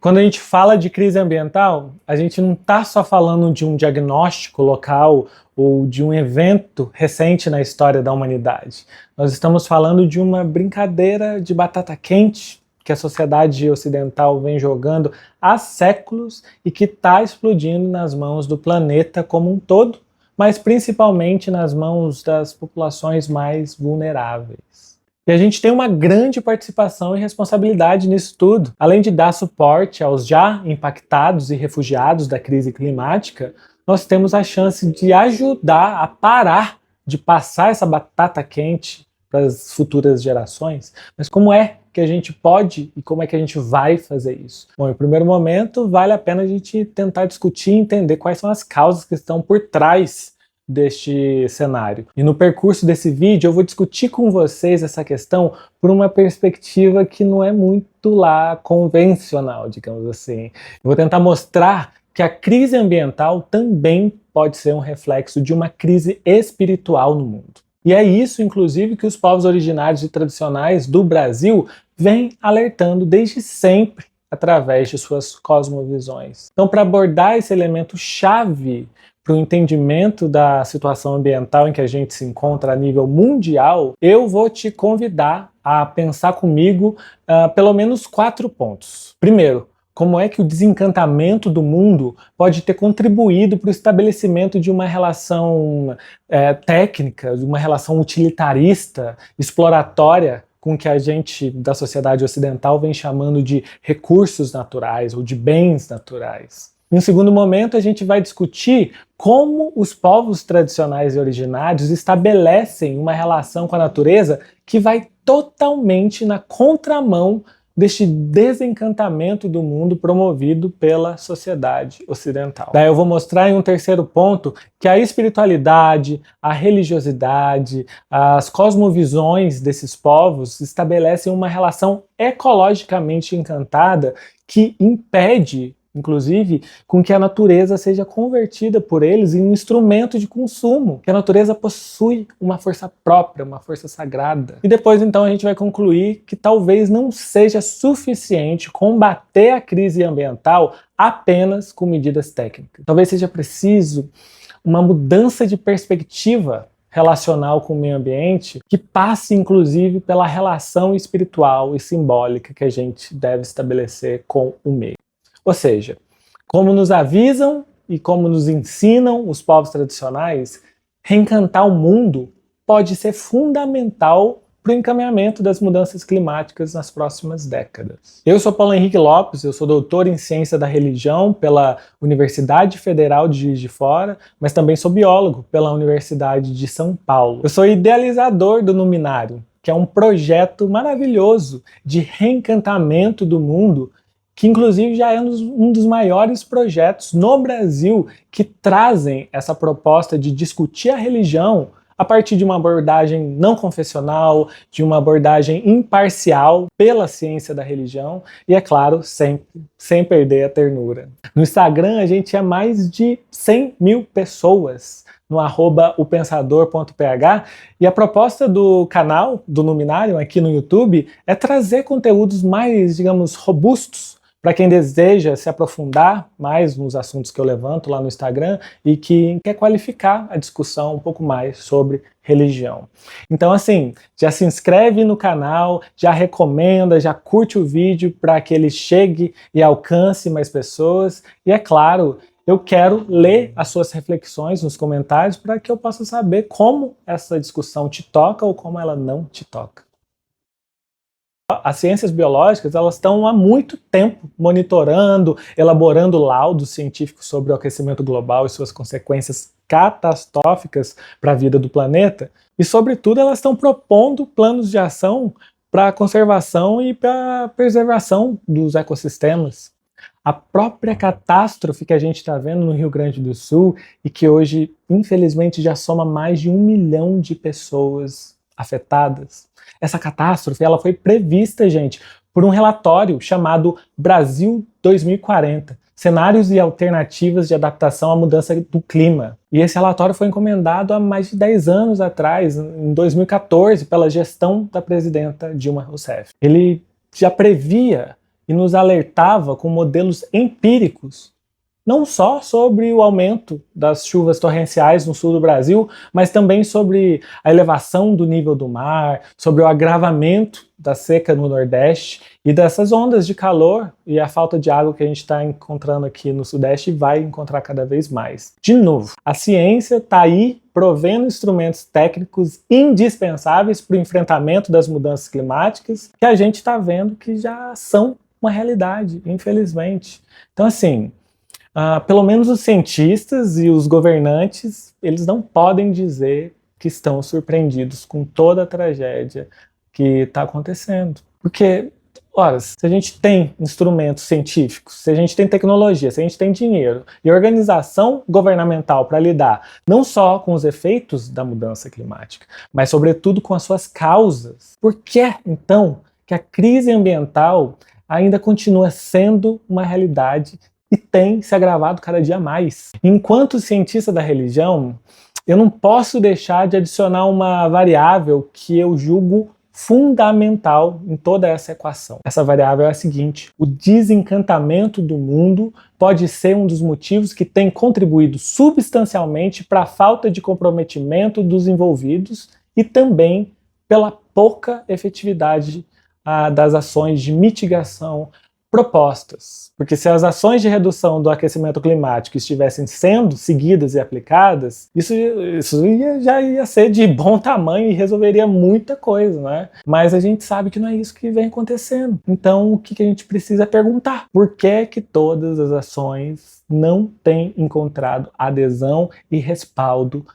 Quando a gente fala de crise ambiental, a gente não está só falando de um diagnóstico local ou de um evento recente na história da humanidade. Nós estamos falando de uma brincadeira de batata quente que a sociedade ocidental vem jogando há séculos e que está explodindo nas mãos do planeta como um todo, mas principalmente nas mãos das populações mais vulneráveis. E a gente tem uma grande participação e responsabilidade nisso tudo. Além de dar suporte aos já impactados e refugiados da crise climática, nós temos a chance de ajudar a parar de passar essa batata quente para as futuras gerações. Mas como é que a gente pode e como é que a gente vai fazer isso? Bom, em primeiro momento, vale a pena a gente tentar discutir e entender quais são as causas que estão por trás deste cenário. E no percurso desse vídeo eu vou discutir com vocês essa questão por uma perspectiva que não é muito lá convencional, digamos assim. Eu vou tentar mostrar que a crise ambiental também pode ser um reflexo de uma crise espiritual no mundo. E é isso, inclusive, que os povos originários e tradicionais do Brasil vêm alertando desde sempre através de suas cosmovisões. Então, para abordar esse elemento chave para o entendimento da situação ambiental em que a gente se encontra a nível mundial, eu vou te convidar a pensar comigo pelo menos 4 pontos. Primeiro, como é que o desencantamento do mundo pode ter contribuído para o estabelecimento de uma relação técnica, de uma relação utilitarista, exploratória, com o que a gente da sociedade ocidental vem chamando de recursos naturais ou de bens naturais. Em um segundo momento, a gente vai discutir como os povos tradicionais e originários estabelecem uma relação com a natureza que vai totalmente na contramão deste desencantamento do mundo promovido pela sociedade ocidental. Daí eu vou mostrar em um terceiro ponto que a espiritualidade, a religiosidade, as cosmovisões desses povos estabelecem uma relação ecologicamente encantada que impede, inclusive, com que a natureza seja convertida por eles em um instrumento de consumo, que a natureza possui uma força própria, uma força sagrada. E depois, então, a gente vai concluir que talvez não seja suficiente combater a crise ambiental apenas com medidas técnicas. Talvez seja preciso uma mudança de perspectiva relacional com o meio ambiente, que passe inclusive pela relação espiritual e simbólica que a gente deve estabelecer com o meio. Ou seja, como nos avisam e como nos ensinam os povos tradicionais, reencantar o mundo pode ser fundamental para o encaminhamento das mudanças climáticas nas próximas décadas. Eu sou Paulo Henrique Lopes, eu sou doutor em Ciência da Religião pela Universidade Federal de Juiz de Fora, mas também sou biólogo pela Universidade de São Paulo. Eu sou idealizador do Numinário, que é um projeto maravilhoso de reencantamento do mundo, que inclusive já é um dos maiores projetos no Brasil que trazem essa proposta de discutir a religião a partir de uma abordagem não confessional, de uma abordagem imparcial pela ciência da religião e, é claro, sempre, sem perder a ternura. No Instagram a gente é mais de 100 mil pessoas, no @opensador.ph, e a proposta do canal, do Numinário, aqui no YouTube, é trazer conteúdos mais, digamos, robustos, para quem deseja se aprofundar mais nos assuntos que eu levanto lá no Instagram e que quer qualificar a discussão um pouco mais sobre religião. Então, assim, já se inscreve no canal, já recomenda, já curte o vídeo para que ele chegue e alcance mais pessoas. E, é claro, eu quero ler as suas reflexões nos comentários para que eu possa saber como essa discussão te toca ou como ela não te toca. As ciências biológicas, elas estão há muito tempo monitorando, elaborando laudos científicos sobre o aquecimento global e suas consequências catastróficas para a vida do planeta, e sobretudo elas estão propondo planos de ação para a conservação e para a preservação dos ecossistemas. A própria catástrofe que a gente está vendo no Rio Grande do Sul e que hoje, infelizmente, já soma mais de 1 milhão de pessoas afetadas. Essa catástrofe ela foi prevista, gente, por um relatório chamado Brasil 2040, Cenários e Alternativas de Adaptação à Mudança do Clima. E esse relatório foi encomendado há mais de 10 anos atrás, em 2014, pela gestão da presidenta Dilma Rousseff. Ele já previa e nos alertava com modelos empíricos, não só sobre o aumento das chuvas torrenciais no sul do Brasil, mas também sobre a elevação do nível do mar, sobre o agravamento da seca no Nordeste e dessas ondas de calor e a falta de água que a gente está encontrando aqui no Sudeste e vai encontrar cada vez mais. De novo, a ciência está aí provendo instrumentos técnicos indispensáveis para o enfrentamento das mudanças climáticas que a gente está vendo que já são uma realidade, infelizmente. Então, assim, pelo menos os cientistas e os governantes, eles não podem dizer que estão surpreendidos com toda a tragédia que está acontecendo. Porque, ora, se a gente tem instrumentos científicos, se a gente tem tecnologia, se a gente tem dinheiro e organização governamental para lidar não só com os efeitos da mudança climática, mas sobretudo com as suas causas, por que, então, que a crise ambiental ainda continua sendo uma realidade e tem se agravado cada dia mais? Enquanto cientista da religião, eu não posso deixar de adicionar uma variável que eu julgo fundamental em toda essa equação. Essa variável é a seguinte: o desencantamento do mundo pode ser um dos motivos que tem contribuído substancialmente para a falta de comprometimento dos envolvidos e também pela pouca efetividade das ações de mitigação propostas. Porque se as ações de redução do aquecimento climático estivessem sendo seguidas e aplicadas, isso já ia ser de bom tamanho e resolveria muita coisa, né? Mas a gente sabe que não é isso que vem acontecendo. Então, o que a gente precisa perguntar? Por que todas as ações não têm encontrado adesão e respaldo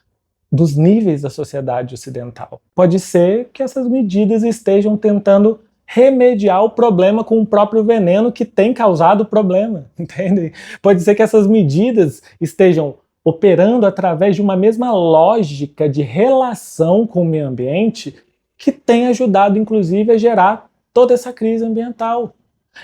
dos níveis da sociedade ocidental? Pode ser que essas medidas estejam tentando remediar o problema com o próprio veneno que tem causado o problema, entende? Pode ser que essas medidas estejam operando através de uma mesma lógica de relação com o meio ambiente que tem ajudado, inclusive, a gerar toda essa crise ambiental.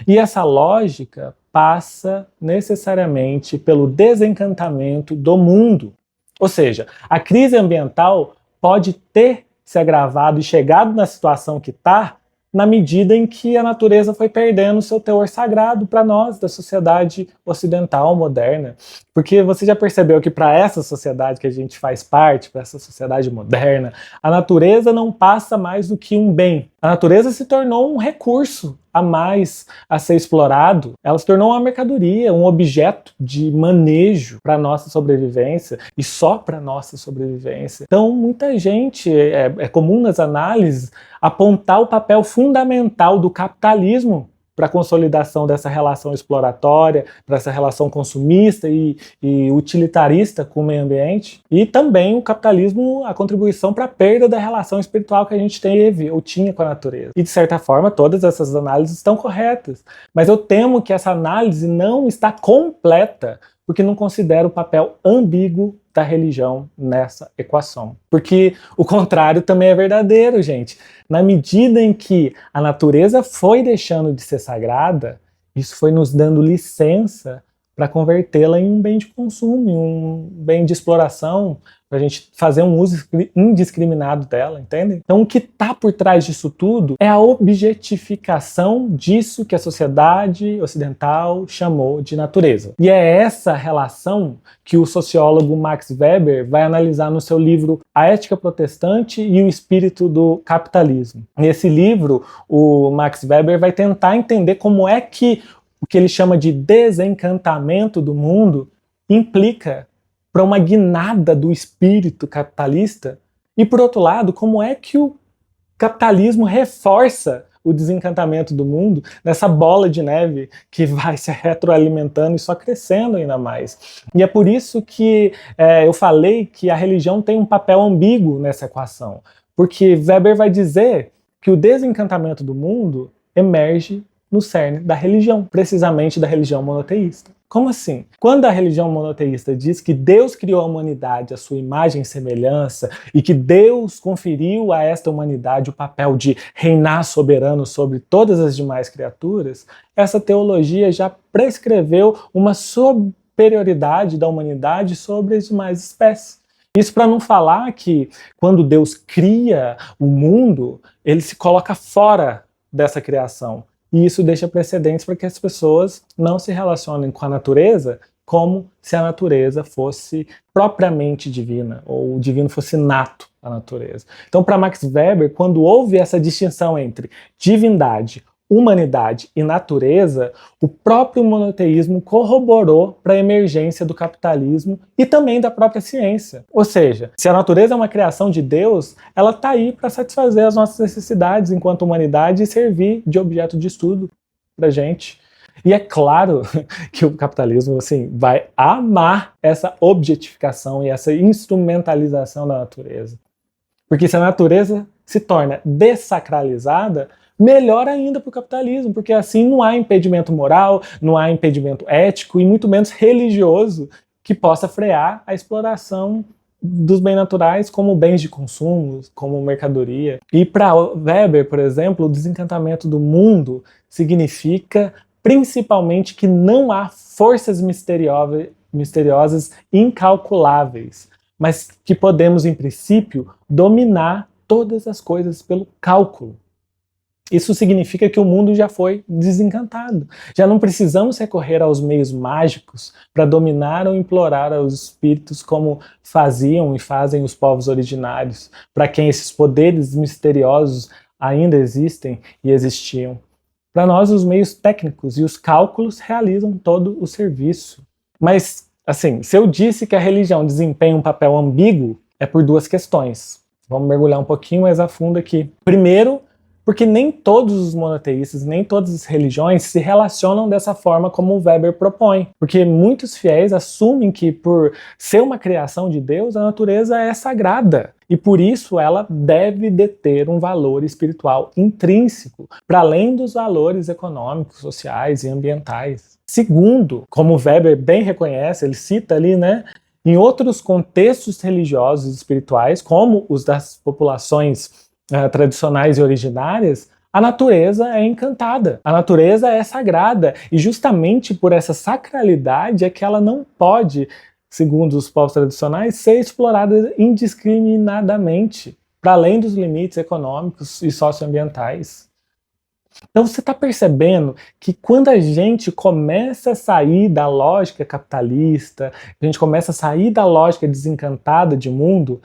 E essa lógica passa necessariamente pelo desencantamento do mundo. Ou seja, a crise ambiental pode ter se agravado e chegado na situação que está na medida em que a natureza foi perdendo seu teor sagrado para nós, da sociedade ocidental moderna. Porque você já percebeu que para essa sociedade que a gente faz parte, para essa sociedade moderna, a natureza não passa mais do que um bem. A natureza se tornou um recurso a mais a ser explorado. Ela se tornou uma mercadoria, um objeto de manejo para a nossa sobrevivência e só para a nossa sobrevivência. Então, muita gente, é comum nas análises, apontar o papel fundamental do capitalismo para a consolidação dessa relação exploratória, para essa relação consumista e utilitarista com o meio ambiente, e também o capitalismo, a contribuição para a perda da relação espiritual que a gente teve ou tinha com a natureza. E de certa forma todas essas análises estão corretas, mas eu temo que essa análise não está completa porque não considera o papel ambíguo da religião nessa equação. Porque o contrário também é verdadeiro, gente. Na medida em que a natureza foi deixando de ser sagrada, isso foi nos dando licença para convertê-la em um bem de consumo, em um bem de exploração, para a gente fazer um uso indiscriminado dela, entende? Então o que está por trás disso tudo é a objetificação disso que a sociedade ocidental chamou de natureza. E é essa relação que o sociólogo Max Weber vai analisar no seu livro A Ética Protestante e o Espírito do Capitalismo. Nesse livro, o Max Weber vai tentar entender como é que o que ele chama de desencantamento do mundo implica para uma guinada do espírito capitalista e, por outro lado, como é que o capitalismo reforça o desencantamento do mundo nessa bola de neve que vai se retroalimentando e só crescendo ainda mais. E é por isso que eu falei que a religião tem um papel ambíguo nessa equação, porque Weber vai dizer que o desencantamento do mundo emerge no cerne da religião, precisamente da religião monoteísta. Como assim? Quando a religião monoteísta diz que Deus criou a humanidade à sua imagem e semelhança e que Deus conferiu a esta humanidade o papel de reinar soberano sobre todas as demais criaturas, essa teologia já prescreveu uma superioridade da humanidade sobre as demais espécies. Isso para não falar que quando Deus cria o mundo, ele se coloca fora dessa criação e isso deixa precedentes para que as pessoas não se relacionem com a natureza como se a natureza fosse propriamente divina, ou o divino fosse nato à natureza. Então, para Max Weber, quando houve essa distinção entre divindade, humanidade e natureza, o próprio monoteísmo corroborou para a emergência do capitalismo e também da própria ciência. Ou seja, se a natureza é uma criação de Deus, ela está aí para satisfazer as nossas necessidades enquanto humanidade e servir de objeto de estudo para a gente. E é claro que o capitalismo assim, vai amar essa objetificação e essa instrumentalização da natureza. Porque se a natureza se torna dessacralizada, melhor ainda para o capitalismo, porque assim não há impedimento moral, não há impedimento ético e muito menos religioso que possa frear a exploração dos bens naturais como bens de consumo, como mercadoria. E para Weber, por exemplo, o desencantamento do mundo significa principalmente que não há forças misteriosas incalculáveis, mas que podemos, em princípio, dominar todas as coisas pelo cálculo. Isso significa que o mundo já foi desencantado. Já não precisamos recorrer aos meios mágicos para dominar ou implorar aos espíritos como faziam e fazem os povos originários, para quem esses poderes misteriosos ainda existem e existiam. Para nós, os meios técnicos e os cálculos realizam todo o serviço. Mas, assim, se eu disse que a religião desempenha um papel ambíguo, é por duas questões. Vamos mergulhar um pouquinho mais a fundo aqui. Primeiro, porque nem todos os monoteístas, nem todas as religiões se relacionam dessa forma como o Weber propõe. Porque muitos fiéis assumem que, por ser uma criação de Deus, a natureza é sagrada. E por isso ela deve deter um valor espiritual intrínseco, para além dos valores econômicos, sociais e ambientais. Segundo, como o Weber bem reconhece, ele cita ali, né? Em outros contextos religiosos e espirituais, como os das populações tradicionais e originárias, a natureza é encantada, a natureza é sagrada, e justamente por essa sacralidade é que ela não pode, segundo os povos tradicionais, ser explorada indiscriminadamente, para além dos limites econômicos e socioambientais. Então você está percebendo que quando a gente começa a sair da lógica capitalista, a gente começa a sair da lógica desencantada de mundo,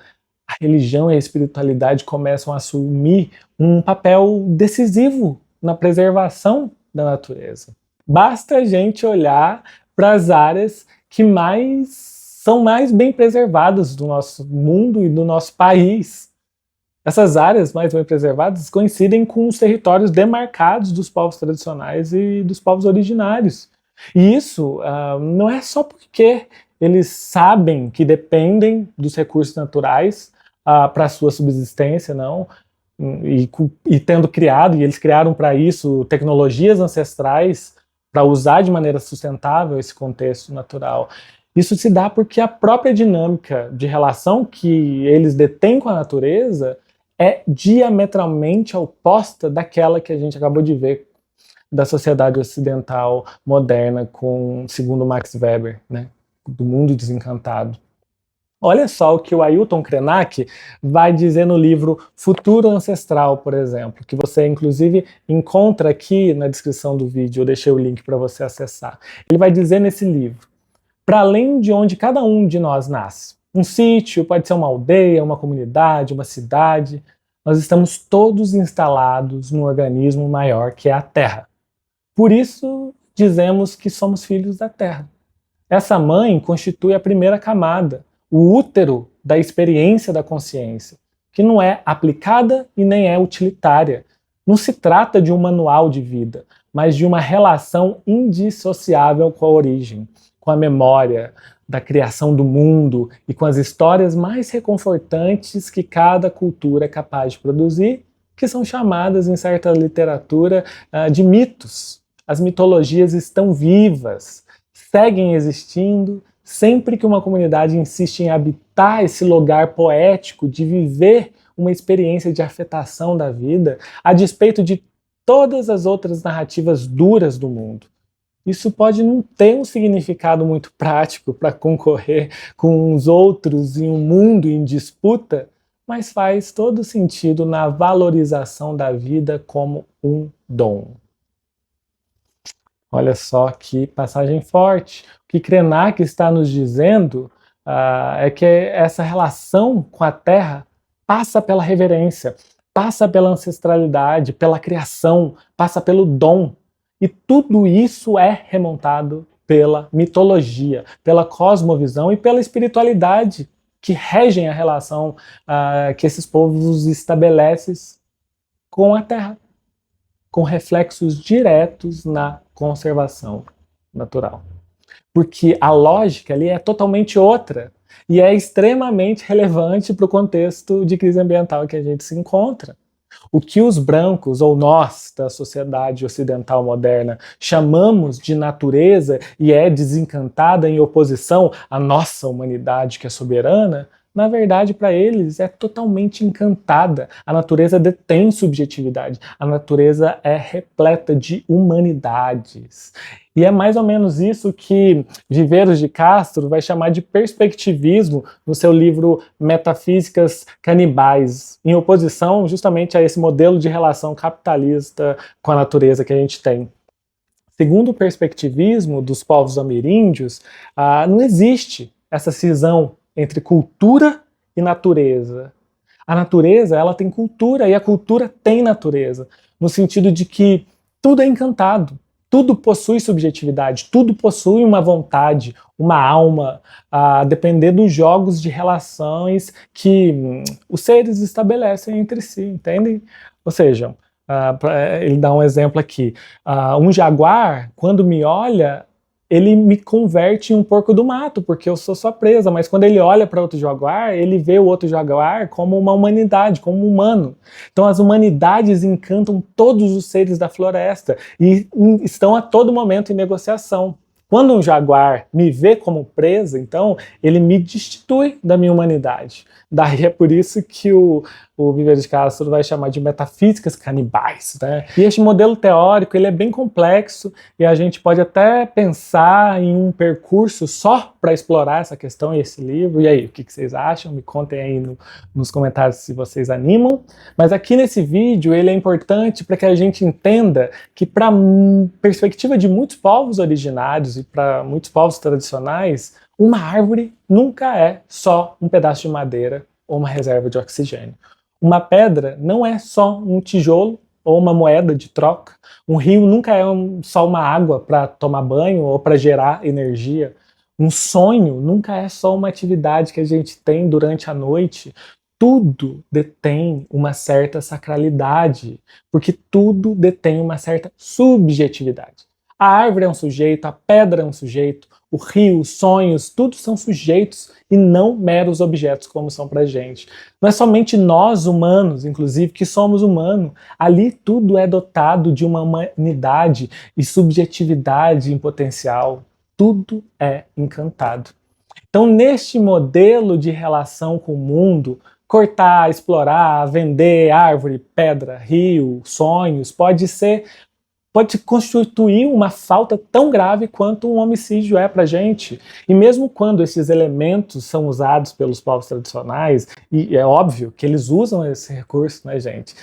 a religião e a espiritualidade começam a assumir um papel decisivo na preservação da natureza. Basta a gente olhar para as áreas que são mais bem preservadas do nosso mundo e do nosso país. Essas áreas mais bem preservadas coincidem com os territórios demarcados dos povos tradicionais e dos povos originários. E isso não é só porque eles sabem que dependem dos recursos naturais para a sua subsistência, não. E tendo criado, e eles criaram para isso tecnologias ancestrais para usar de maneira sustentável esse contexto natural. Isso se dá porque a própria dinâmica de relação que eles detêm com a natureza é diametralmente oposta daquela que a gente acabou de ver da sociedade ocidental moderna, segundo Max Weber, né, do mundo desencantado. Olha só o que o Ailton Krenak vai dizer no livro Futuro Ancestral, por exemplo, que você inclusive encontra aqui na descrição do vídeo, eu deixei o link para você acessar. Ele vai dizer nesse livro: para além de onde cada um de nós nasce, um sítio, pode ser uma aldeia, uma comunidade, uma cidade, nós estamos todos instalados num organismo maior que é a Terra. Por isso dizemos que somos filhos da Terra. Essa mãe constitui a primeira camada, o útero da experiência da consciência, que não é aplicada e nem é utilitária. Não se trata de um manual de vida, mas de uma relação indissociável com a origem, com a memória da criação do mundo e com as histórias mais reconfortantes que cada cultura é capaz de produzir, que são chamadas em certa literatura de mitos. As mitologias estão vivas, seguem existindo, sempre que uma comunidade insiste em habitar esse lugar poético de viver uma experiência de afetação da vida, a despeito de todas as outras narrativas duras do mundo. Isso pode não ter um significado muito prático para concorrer com os outros em um mundo em disputa, mas faz todo sentido na valorização da vida como um dom. Olha só que passagem forte. O que Krenak está nos dizendo é que essa relação com a Terra passa pela reverência, passa pela ancestralidade, pela criação, passa pelo dom. E tudo isso é remontado pela mitologia, pela cosmovisão e pela espiritualidade que regem a relação que esses povos estabelecem com a Terra, com reflexos diretos na conservação natural. Porque a lógica ali é totalmente outra e é extremamente relevante para o contexto de crise ambiental que a gente se encontra. O que os brancos, ou nós, da sociedade ocidental moderna, chamamos de natureza e é desencantada em oposição à nossa humanidade que é soberana, na verdade, para eles, é totalmente encantada. A natureza detém subjetividade. A natureza é repleta de humanidades. E é mais ou menos isso que Viveiros de Castro vai chamar de perspectivismo no seu livro Metafísicas Canibais, em oposição justamente a esse modelo de relação capitalista com a natureza que a gente tem. Segundo o perspectivismo dos povos ameríndios, não existe essa cisão entre cultura e natureza. A natureza, ela tem cultura e a cultura tem natureza, no sentido de que tudo é encantado, tudo possui subjetividade, tudo possui uma vontade, uma alma, a depender dos jogos de relações que os seres estabelecem entre si, entendem? Ou seja, ele dá um exemplo aqui, um jaguar, quando me olha, ele me converte em um porco do mato, porque eu sou sua presa, mas quando ele olha para outro jaguar, ele vê o outro jaguar como uma humanidade, como um humano. Então as humanidades encantam todos os seres da floresta e estão a todo momento em negociação. Quando um jaguar me vê como presa, então, ele me destitui da minha humanidade. Daí é por isso que o Viveiros de Castro vai chamar de metafísicas canibais, né? E este modelo teórico, ele é bem complexo e a gente pode até pensar em um percurso só para explorar essa questão e esse livro. E aí, o que vocês acham? Me contem aí nos comentários se vocês animam. Mas aqui nesse vídeo, ele é importante para que a gente entenda que para a perspectiva de muitos povos originários e para muitos povos tradicionais, uma árvore nunca é só um pedaço de madeira ou uma reserva de oxigênio. Uma pedra não é só um tijolo ou uma moeda de troca. Um rio nunca é só uma água para tomar banho ou para gerar energia. Um sonho nunca é só uma atividade que a gente tem durante a noite. Tudo detém uma certa sacralidade, porque tudo detém uma certa subjetividade. A árvore é um sujeito, a pedra é um sujeito, o rio, os sonhos, tudo são sujeitos e não meros objetos como são pra gente. Não é somente nós humanos, inclusive, que somos humanos. Ali tudo é dotado de uma humanidade e subjetividade em potencial. Tudo é encantado. Então, neste modelo de relação com o mundo, cortar, explorar, vender árvore, pedra, rio, sonhos, pode constituir uma falta tão grave quanto um homicídio é para a gente. E mesmo quando esses elementos são usados pelos povos tradicionais, e é óbvio que eles usam esse recurso, né, gente?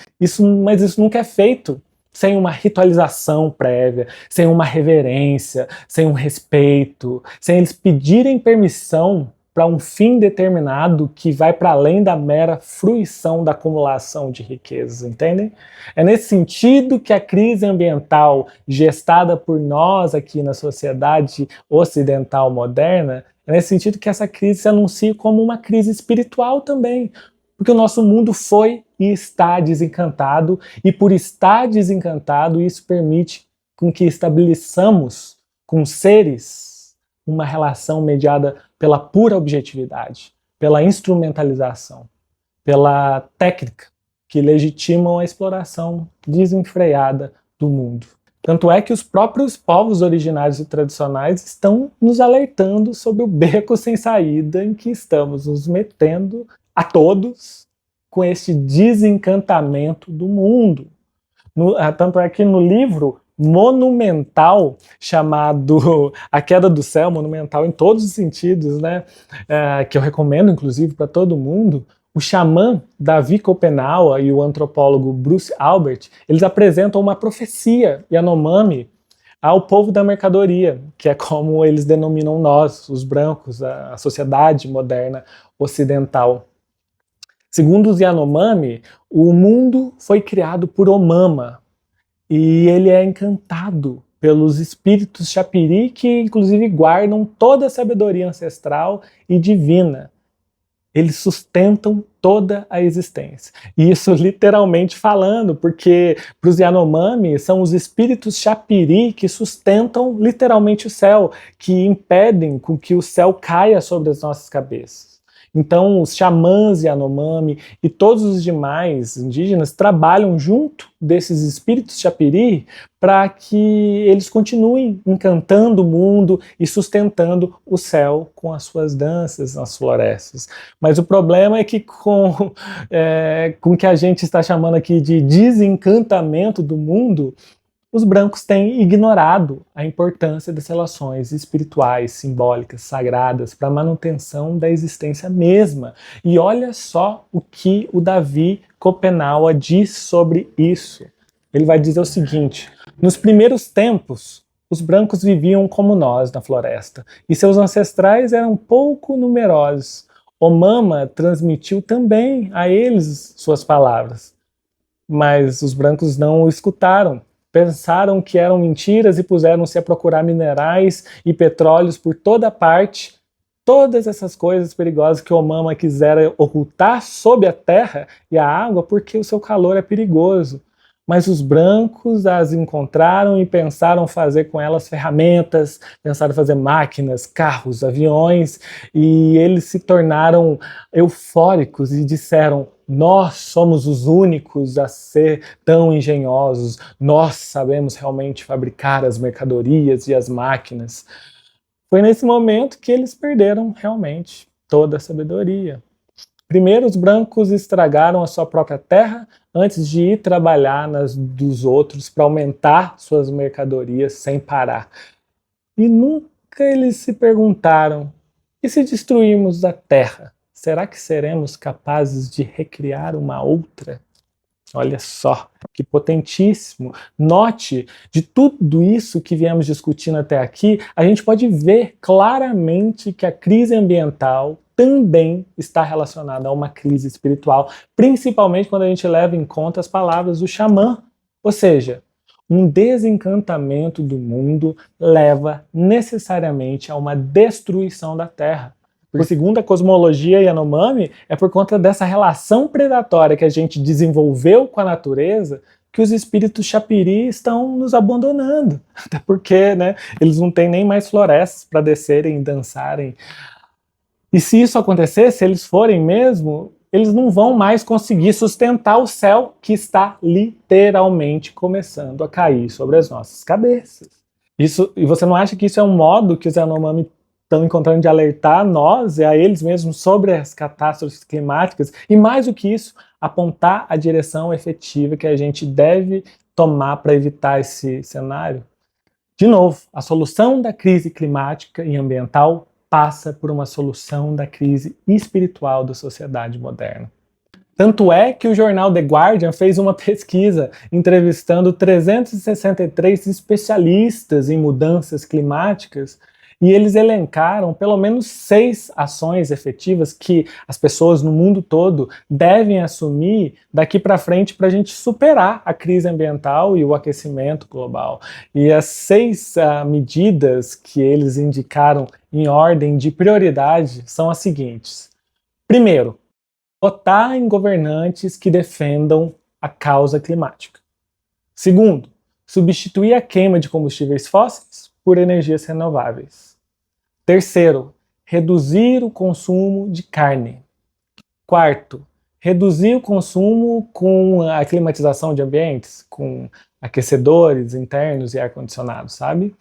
Mas isso nunca é feito sem uma ritualização prévia, sem uma reverência, sem um respeito, sem eles pedirem permissão para um fim determinado que vai para além da mera fruição da acumulação de riquezas, entendem? É nesse sentido que a crise ambiental gestada por nós aqui na sociedade ocidental moderna, é nesse sentido que essa crise se anuncia como uma crise espiritual também, porque o nosso mundo foi e está desencantado, e por estar desencantado, isso permite com que estabeleçamos com seres uma relação mediada pela pura objetividade, pela instrumentalização, pela técnica que legitimam a exploração desenfreada do mundo. Tanto é que os próprios povos originários e tradicionais estão nos alertando sobre o beco sem saída em que estamos nos metendo a todos com este desencantamento do mundo. Tanto é que no livro monumental chamado A Queda do Céu, monumental em todos os sentidos, né? Que eu recomendo inclusive para todo mundo, o xamã Davi Kopenawa e o antropólogo Bruce Albert, eles apresentam uma profecia Yanomami ao povo da mercadoria, que é como eles denominam nós, os brancos, a sociedade moderna ocidental. Segundo os Yanomami, o mundo foi criado por Omama, e ele é encantado pelos espíritos Chapiri, que inclusive guardam toda a sabedoria ancestral e divina. Eles sustentam toda a existência. E isso literalmente falando, porque para os Yanomami são os espíritos Chapiri que sustentam literalmente o céu, que impedem com que o céu caia sobre as nossas cabeças. Então, os xamãs Yanomami e todos os demais indígenas trabalham junto desses espíritos Chapiri para que eles continuem encantando o mundo e sustentando o céu com as suas danças nas florestas. Mas o problema é que com o que a gente está chamando aqui de desencantamento do mundo, os brancos têm ignorado a importância das relações espirituais, simbólicas, sagradas para a manutenção da existência mesma. E olha só o que o Davi Copenaua diz sobre isso. Ele vai dizer o seguinte: nos primeiros tempos, os brancos viviam como nós na floresta, e seus ancestrais eram pouco numerosos. Omama transmitiu também a eles suas palavras, mas os brancos não o escutaram. Pensaram que eram mentiras e puseram-se a procurar minerais e petróleos por toda parte. Todas essas coisas perigosas que Omama quisera ocultar sob a terra e a água porque o seu calor é perigoso. Mas os brancos as encontraram e pensaram fazer com elas ferramentas, pensaram fazer máquinas, carros, aviões, e eles se tornaram eufóricos e disseram: nós somos os únicos a ser tão engenhosos, nós sabemos realmente fabricar as mercadorias e as máquinas. Foi nesse momento que eles perderam realmente toda a sabedoria. Primeiro, os brancos estragaram a sua própria terra antes de ir trabalhar nas dos outros para aumentar suas mercadorias sem parar. E nunca eles se perguntaram: e se destruirmos a terra, será que seremos capazes de recriar uma outra? Olha só, que potentíssimo. Note, de tudo isso que viemos discutindo até aqui, a gente pode ver claramente que a crise ambiental também está relacionada a uma crise espiritual, principalmente quando a gente leva em conta as palavras do xamã. Ou seja, um desencantamento do mundo leva necessariamente a uma destruição da Terra. Porque, segundo a cosmologia Yanomami, é por conta dessa relação predatória que a gente desenvolveu com a natureza que os espíritos Chapiri estão nos abandonando. Até porque, né, eles não têm nem mais florestas para descerem e dançarem. E se isso acontecer, se eles forem mesmo, eles não vão mais conseguir sustentar o céu que está literalmente começando a cair sobre as nossas cabeças. Isso, e você não acha que isso é um modo que os Yanomami estão encontrando de alertar nós e a eles mesmos sobre as catástrofes climáticas? E mais do que isso, apontar a direção efetiva que a gente deve tomar para evitar esse cenário? De novo, a solução da crise climática e ambiental passa por uma solução da crise espiritual da sociedade moderna. Tanto é que o jornal The Guardian fez uma pesquisa entrevistando 363 especialistas em mudanças climáticas e eles elencaram pelo menos 6 ações efetivas que as pessoas no mundo todo devem assumir daqui para frente para a gente superar a crise ambiental e o aquecimento global. E as 6 medidas que eles indicaram em ordem de prioridade são as seguintes. Primeiro, votar em governantes que defendam a causa climática. Segundo, substituir a queima de combustíveis fósseis por energias renováveis. Terceiro, reduzir o consumo de carne. Quarto, reduzir o consumo com a climatização de ambientes, com aquecedores internos e ar-condicionado, sabe?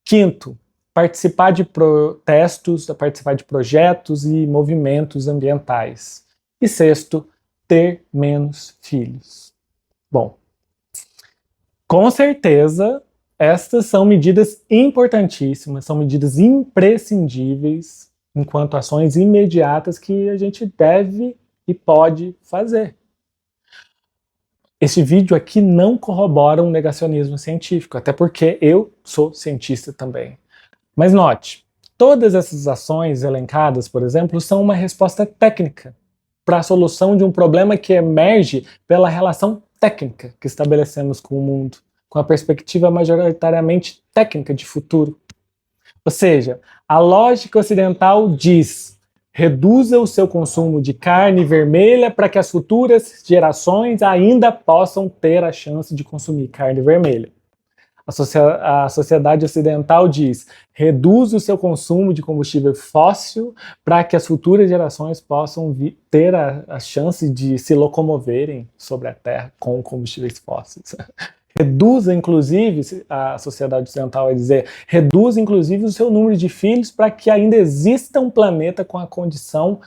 Quinto, participar de protestos, participar de projetos e movimentos ambientais. E sexto, ter menos filhos. Bom, com certeza, estas são medidas importantíssimas, são medidas imprescindíveis enquanto ações imediatas que a gente deve e pode fazer. Esse vídeo aqui não corrobora um negacionismo científico, até porque eu sou cientista também. Mas note, todas essas ações elencadas, por exemplo, são uma resposta técnica para a solução de um problema que emerge pela relação técnica que estabelecemos com o mundo, com a perspectiva majoritariamente técnica de futuro. Ou seja, a lógica ocidental diz: reduza o seu consumo de carne vermelha para que as futuras gerações ainda possam ter a chance de consumir carne vermelha. A sociedade ocidental diz: reduza o seu consumo de combustível fóssil para que as futuras gerações possam ter a chance de se locomoverem sobre a Terra com combustíveis fósseis. Reduza, inclusive, a sociedade ocidental vai dizer, reduza, inclusive, o seu número de filhos para que ainda exista um planeta com a condição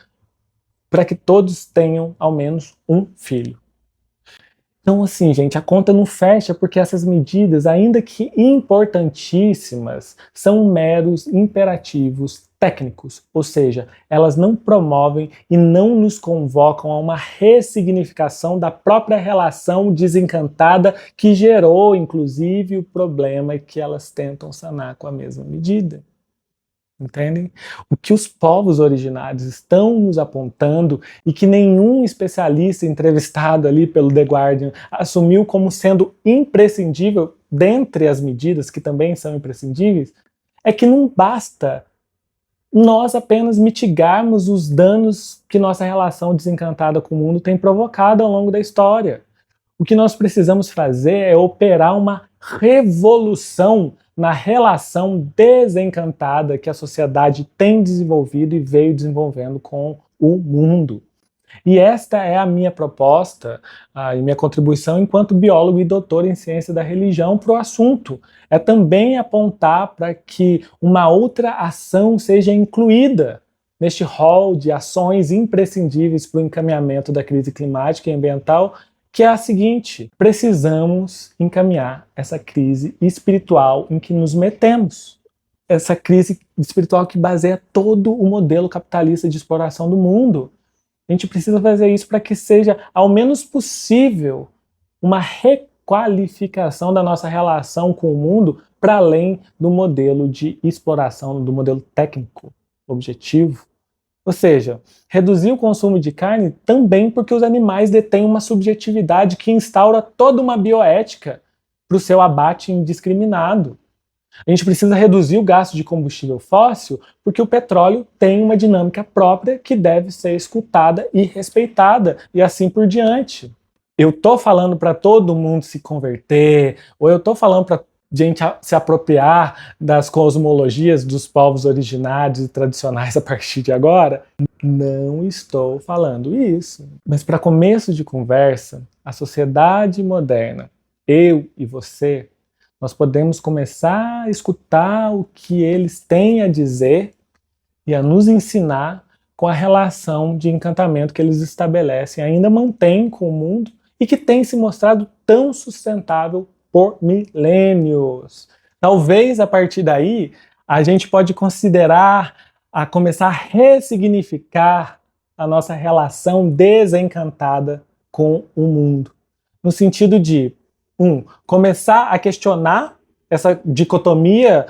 para que todos tenham ao menos um filho. Então, assim, gente, a conta não fecha porque essas medidas, ainda que importantíssimas, são meros imperativos técnicos, ou seja, elas não promovem e não nos convocam a uma ressignificação da própria relação desencantada que gerou, inclusive, o problema que elas tentam sanar com a mesma medida. Entendem? O que os povos originários estão nos apontando e que nenhum especialista entrevistado ali pelo The Guardian assumiu como sendo imprescindível dentre as medidas que também são imprescindíveis, é que não basta nós apenas mitigarmos os danos que nossa relação desencantada com o mundo tem provocado ao longo da história. O que nós precisamos fazer é operar uma revolução na relação desencantada que a sociedade tem desenvolvido e veio desenvolvendo com o mundo. E esta é a minha proposta e minha contribuição enquanto biólogo e doutor em ciência da religião para o assunto. É também apontar para que uma outra ação seja incluída neste rol de ações imprescindíveis para o encaminhamento da crise climática e ambiental, que é a seguinte: precisamos encaminhar essa crise espiritual em que nos metemos. Essa crise espiritual que baseia todo o modelo capitalista de exploração do mundo. A gente precisa fazer isso para que seja, ao menos possível, uma requalificação da nossa relação com o mundo para além do modelo de exploração, do modelo técnico objetivo. Ou seja, reduzir o consumo de carne também porque os animais detêm uma subjetividade que instaura toda uma bioética para o seu abate indiscriminado. A gente precisa reduzir o gasto de combustível fóssil porque o petróleo tem uma dinâmica própria que deve ser escutada e respeitada, e assim por diante. Eu tô falando para todo mundo se converter, ou eu tô falando para gente se apropriar das cosmologias dos povos originários e tradicionais a partir de agora? Não estou falando isso. Mas para começo de conversa, a sociedade moderna, eu e você, nós podemos começar a escutar o que eles têm a dizer e a nos ensinar com a relação de encantamento que eles estabelecem, ainda mantêm com o mundo e que tem se mostrado tão sustentável por milênios. Talvez a partir daí a gente pode considerar a começar a ressignificar a nossa relação desencantada com o mundo. No sentido de, começar a questionar essa dicotomia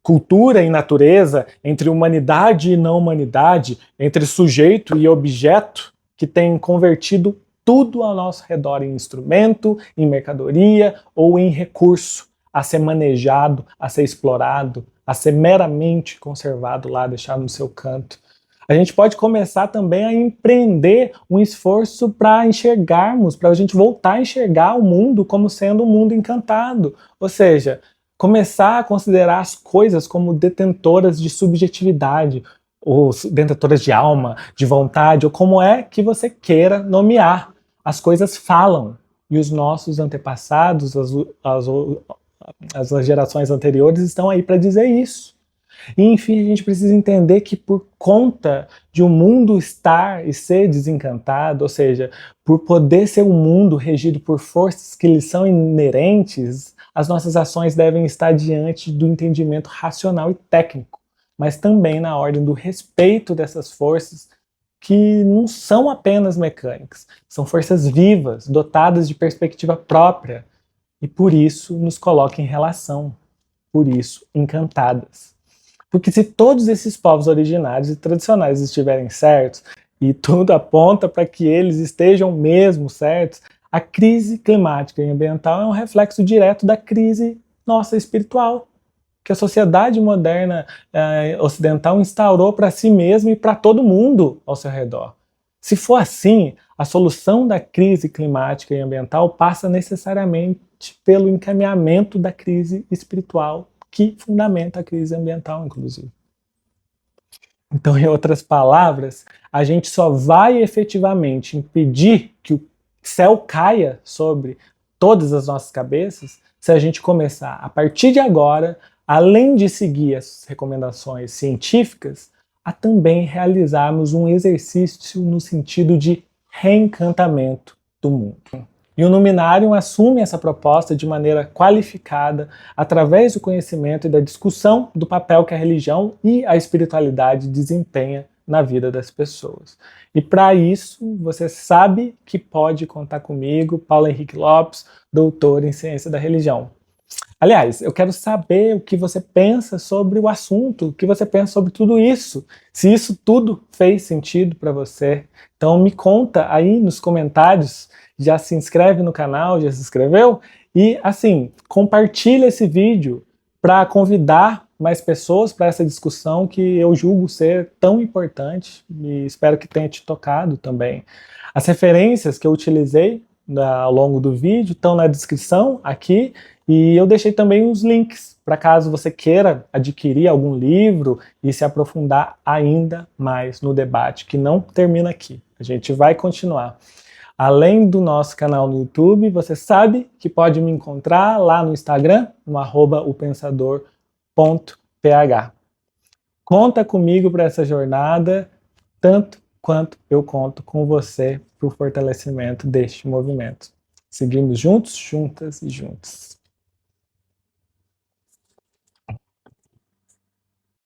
cultura e natureza, entre humanidade e não humanidade, entre sujeito e objeto, que tem convertido tudo ao nosso redor em instrumento, em mercadoria ou em recurso a ser manejado, a ser explorado, a ser meramente conservado lá, deixado no seu canto. A gente pode começar também a empreender um esforço para enxergarmos, para a gente voltar a enxergar o mundo como sendo um mundo encantado. Ou seja, começar a considerar as coisas como detentoras de subjetividade, ou detentoras de alma, de vontade, ou como é que você queira nomear. As coisas falam, e os nossos antepassados, as gerações anteriores estão aí para dizer isso. E enfim, a gente precisa entender que por conta de o mundo estar e ser desencantado, ou seja, por poder ser um mundo regido por forças que lhe são inerentes, as nossas ações devem estar diante do entendimento racional e técnico, mas também na ordem do respeito dessas forças que não são apenas mecânicas, são forças vivas, dotadas de perspectiva própria, e por isso nos coloca em relação, por isso encantadas. Porque se todos esses povos originários e tradicionais estiverem certos, e tudo aponta para que eles estejam mesmo certos, a crise climática e ambiental é um reflexo direto da crise nossa espiritual, que a sociedade moderna ocidental instaurou para si mesma e para todo mundo ao seu redor. Se for assim, a solução da crise climática e ambiental passa necessariamente pelo encaminhamento da crise espiritual, que fundamenta a crise ambiental, inclusive. Então, em outras palavras, a gente só vai efetivamente impedir que o céu caia sobre todas as nossas cabeças se a gente começar, a partir de agora, além de seguir as recomendações científicas, a também realizarmos um exercício no sentido de reencantamento do mundo. E o Numinarium assume essa proposta de maneira qualificada, através do conhecimento e da discussão do papel que a religião e a espiritualidade desempenha na vida das pessoas. E para isso, você sabe que pode contar comigo, Paulo Henrique Lopes, doutor em Ciência da Religião. Aliás, eu quero saber o que você pensa sobre o assunto, o que você pensa sobre tudo isso, se isso tudo fez sentido para você. Então me conta aí nos comentários, já se inscreve no canal, já se inscreveu? E assim, compartilha esse vídeo para convidar mais pessoas para essa discussão que eu julgo ser tão importante e espero que tenha te tocado também. As referências que eu utilizei ao longo do vídeo estão na descrição aqui, e eu deixei também os links para caso você queira adquirir algum livro e se aprofundar ainda mais no debate, que não termina aqui. A gente vai continuar. Além do nosso canal no YouTube, você sabe que pode me encontrar lá no Instagram, no @opensador.ph. Conta comigo para essa jornada, tanto quanto eu conto com você para o fortalecimento deste movimento. Seguimos juntos, juntas e juntos.